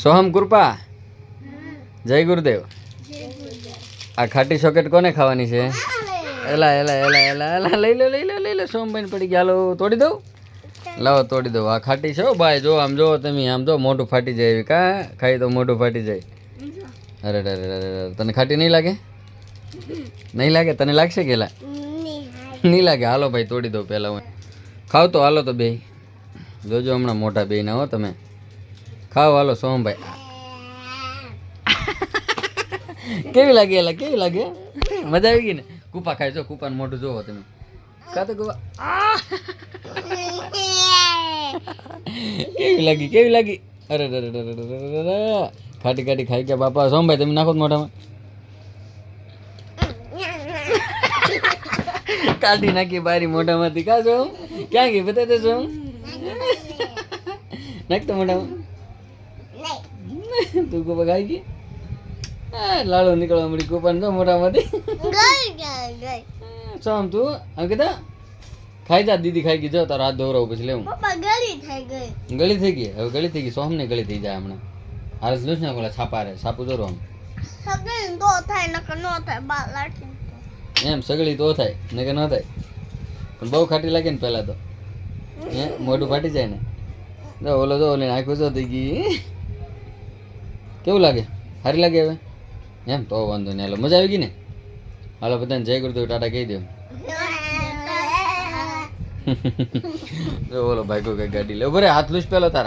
સોહમ કૃપા જય ગુરુદેવ. આ ખાટી ચોકલેટ કોને ખાવાની છે? એલા એલા એલા એલા એલા લઈ લો સોમભાઈ પડી ગયા. હાલો તોડી દઉં, લાવો તોડી દઉં. આ ખાટી છે ભાઈ, જો આમ જો તમે, આમ તો મોઢું ફાટી જાય એવી. કા ખાઈ તો મોઢું ફાટી જાય. અરે અરે અરે તને ખાટી નહીં લાગે? નહીં લાગે? તને લાગશે કે નહીં લાગે? હાલો ભાઈ તોડી દઉં પહેલાં હું ખાવ તો. હાલો તો બે જોજો હમણાં મોટા બે ના હો તમે. ખાઓ હાલો સોમભાઈ. કેવી લાગે? એલા કેવી લાગે? મજા આવી ગઈ ને? કૂપા ખાય જો, કૂપાનું મોઢું જોવો તમે. કા તો કૂપા કેવી લાગી? કેવી લાગી? અરે અરે ખાટી ખાટી ખાઈ ગયા બાપા. સોમભાઈ તમે નાખો મોઢામાં. કાઢી નાખી બારી મોઢામાંથી. કા છો ક્યાં ગઈ બતા દે છો? નાખ તો મોઢામાં. તું કૂપા ખાઈ ગઈ? લાડો નીકળવા મળી કૂપન જો મોઢામાંથી. સોમ તું આમ કીધા ખાઈ જા. દીદી ખાઈ ગઈ. જો તારો હાથ ધોવરાવું પછી લેવું. ગળી થઈ ગઈ. હવે ગળી થઈ ગઈ. સોમ ને ગળી થઈ જાય હમણાં. હાલ લૂસ ને ઓલા છાપા રે છાપું જોરો આમ એમ સગળી તો થાય ને કે ન થાય. પણ બહુ ખાટી લાગે ને પહેલાં તો હે મોઢું ફાટી જાય ને. જો ઓલો જો ઓલી આંખો જો થઈ ગઈ. કેવું લાગે? સારી લાગે હવે? એમ તો વાંધો નહીં. હાલો મજા આવી ગઈ ને? હાલો બધાને જય ગુરુદેવ ટાટા કહી દો. જો ઓલો ભાઈ કોઈ ગાડી લે. બરે હાથ લૂસ પેલો તારા.